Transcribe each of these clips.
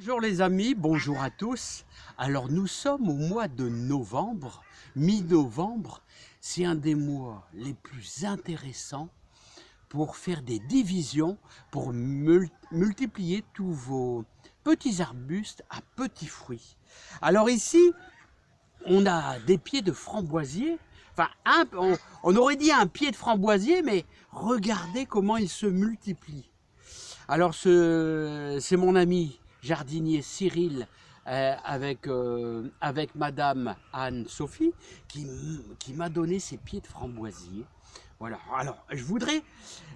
Bonjour les amis, bonjour à tous. Alors nous sommes au mois de novembre, mi-novembre. C'est un des mois les plus intéressants pour faire des divisions, pour multiplier tous vos petits arbustes à petits fruits. Alors ici, on a des pieds de framboisier. Enfin, on aurait dit un pied de framboisier, mais regardez comment il se multiplie. Alors c'est mon ami jardinier Cyril avec madame Anne-Sophie qui m'a donné ses pieds de framboisier. Voilà, alors je voudrais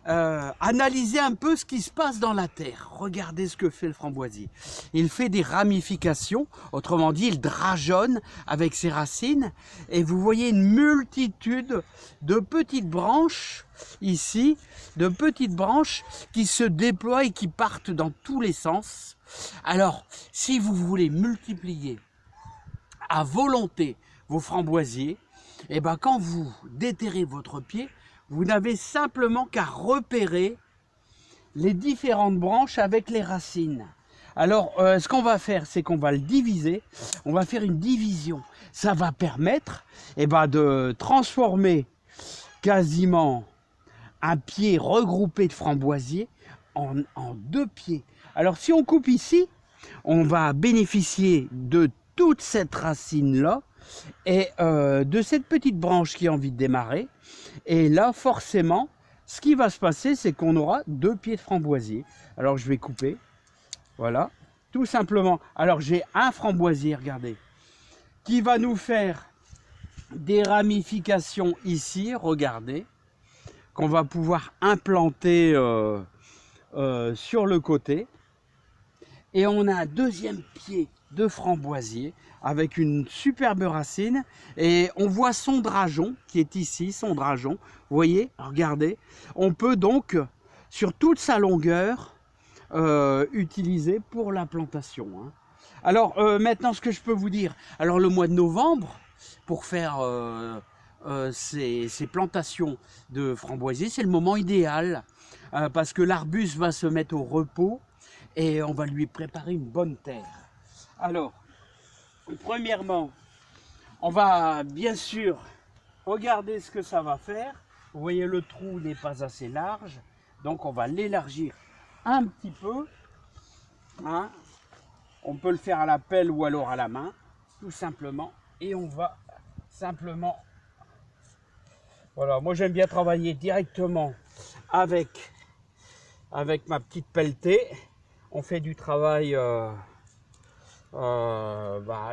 analyser un peu ce qui se passe dans la terre. Regardez ce que fait le framboisier. Il fait des ramifications, autrement dit il drageonne avec ses racines et vous voyez une multitude de petites branches ici, de petites branches qui se déploient et qui partent dans tous les sens. Alors, si vous voulez multiplier à volonté vos framboisiers, et ben quand vous déterrez votre pied, vous n'avez simplement qu'à repérer les différentes branches avec les racines. Alors, ce qu'on va faire, c'est qu'on va le diviser. On va faire une division. Ça va permettre de transformer quasiment un pied regroupé de framboisiers en deux pieds. Alors, si on coupe ici, on va bénéficier de toute cette racine-là et de cette petite branche qui a envie de démarrer. Et là, forcément, ce qui va se passer, c'est qu'on aura deux pieds de framboisier. Alors, je vais couper. Voilà, tout simplement. Alors, j'ai un framboisier, regardez, qui va nous faire des ramifications ici, regardez, qu'on va pouvoir implanter sur le côté. Et on a un deuxième pied de framboisier avec une superbe racine et on voit son drageon qui est ici, son drageon, vous voyez, regardez, on peut donc sur toute sa longueur utiliser pour la plantation, hein. Alors maintenant ce que je peux vous dire, alors le mois de novembre pour faire ces plantations de framboisiers, c'est le moment idéal parce que l'arbuste va se mettre au repos et on va lui préparer une bonne terre. Alors, premièrement, on va bien sûr regarder ce que ça va faire. Vous voyez, le trou n'est pas assez large, donc on va l'élargir un petit peu, hein. On peut le faire à la pelle ou alors à la main, tout simplement. Et on va simplement... Voilà, moi j'aime bien travailler directement avec ma petite pelletée. On fait du travail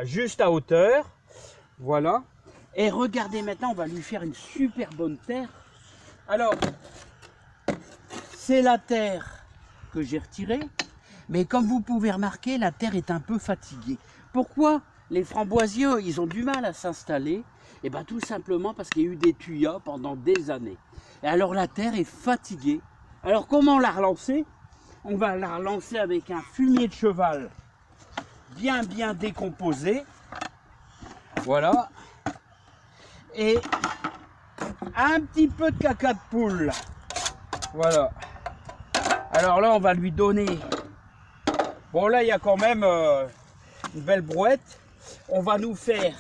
juste à hauteur. Voilà. Et regardez maintenant, on va lui faire une super bonne terre. Alors, c'est la terre que j'ai retirée. Mais comme vous pouvez remarquer, la terre est un peu fatiguée. Pourquoi les framboisiers, ils ont du mal à s'installer? Et bien tout simplement parce qu'il y a eu des tuyas pendant des années. Et alors la terre est fatiguée. Alors comment la relancer? On va la relancer avec un fumier de cheval bien décomposé. Voilà. Et un petit peu de caca de poule. Voilà. Alors là, on va lui donner... Bon, là, il y a quand même une belle brouette. On va nous faire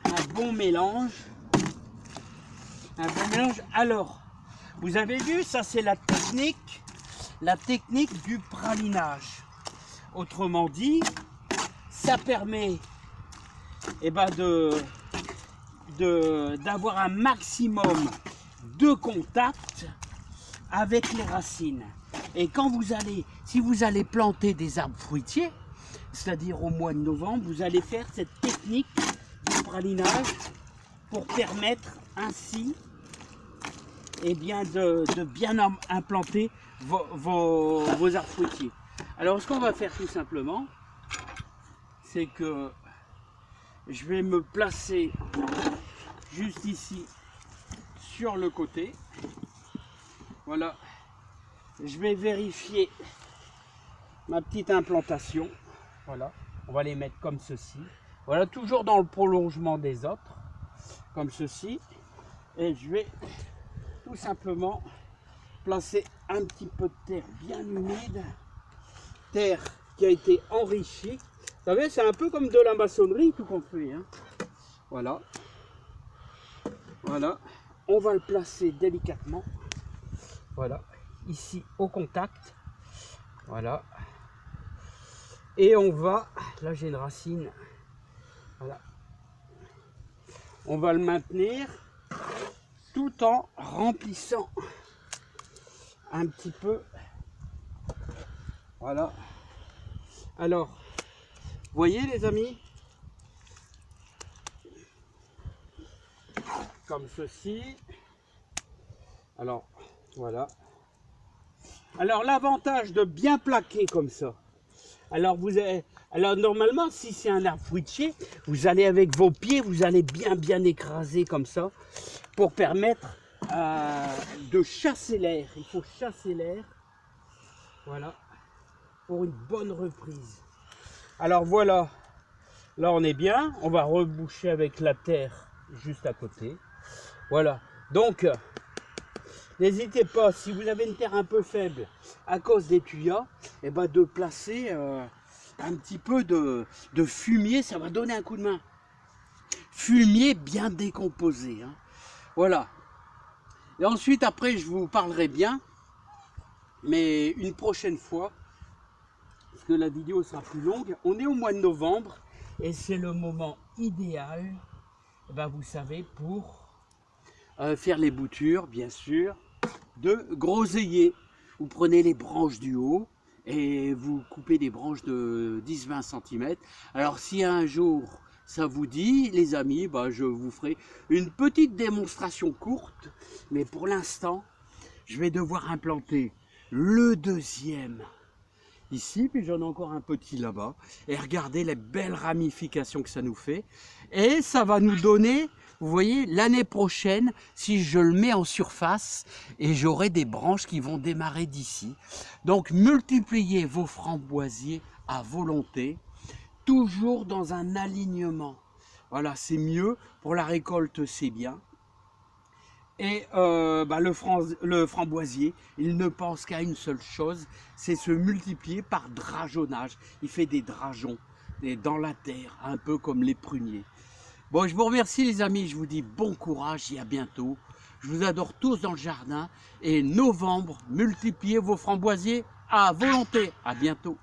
un bon mélange. Un bon mélange. Alors, vous avez vu, ça, c'est la technique du pralinage. Autrement dit, ça permet d'avoir un maximum de contact avec les racines. Et quand si vous allez planter des arbres fruitiers, c'est-à-dire au mois de novembre, vous allez faire cette technique du pralinage pour permettre ainsi de bien implanter vos arbres fruitiers. Alors ce qu'on va faire tout simplement, c'est que je vais me placer juste ici sur le côté. Voilà, je vais vérifier ma petite implantation. Voilà, on va les mettre comme ceci. Voilà, toujours dans le prolongement des autres, comme ceci. Et je vais tout simplement placer un petit peu de terre bien humide, terre qui a été enrichi. Vous savez, c'est un peu comme de la maçonnerie tout qu'on fait. Hein. Voilà. Voilà. On va le placer délicatement. Voilà. Ici au contact. Voilà. Et on va, là j'ai une racine. Voilà. On va le maintenir tout en remplissant un petit peu. Voilà. Alors, vous voyez les amis, comme ceci. Alors, voilà. Alors, l'avantage de bien plaquer comme ça. Alors, normalement, si c'est un arbre fruitier, vous allez avec vos pieds, vous allez bien écraser comme ça pour permettre de chasser l'air. Il faut chasser l'air. Voilà. Pour une bonne reprise. Alors voilà, là on est bien, on va reboucher avec la terre juste à côté. Voilà, donc n'hésitez pas, si vous avez une terre un peu faible à cause des tuyas, et ben de placer un petit peu de fumier, ça va donner un coup de main. Fumier bien décomposé. Hein. Voilà. Et ensuite, après, je vous parlerai bien, mais une prochaine fois, parce que la vidéo sera plus longue. On est au mois de novembre et c'est le moment idéal, ben vous savez, pour faire les boutures, bien sûr, de groseillier. Vous prenez les branches du haut et vous coupez des branches de 10-20 cm. Alors si un jour ça vous dit, les amis, ben, je vous ferai une petite démonstration courte, mais pour l'instant, je vais devoir implanter le deuxième ici, puis j'en ai encore un petit là-bas. Et regardez les belles ramifications que ça nous fait. Et ça va nous donner, vous voyez, l'année prochaine, si je le mets en surface, et j'aurai des branches qui vont démarrer d'ici. Donc, multipliez vos framboisiers à volonté, toujours dans un alignement. Voilà, c'est mieux. Pour la récolte, c'est bien. Et le framboisier, il ne pense qu'à une seule chose, c'est se multiplier par drageonnage. Il fait des drageons dans la terre, un peu comme les pruniers. Bon, je vous remercie les amis, je vous dis bon courage et à bientôt. Je vous adore tous dans le jardin. Et novembre, multipliez vos framboisiers à volonté. À bientôt.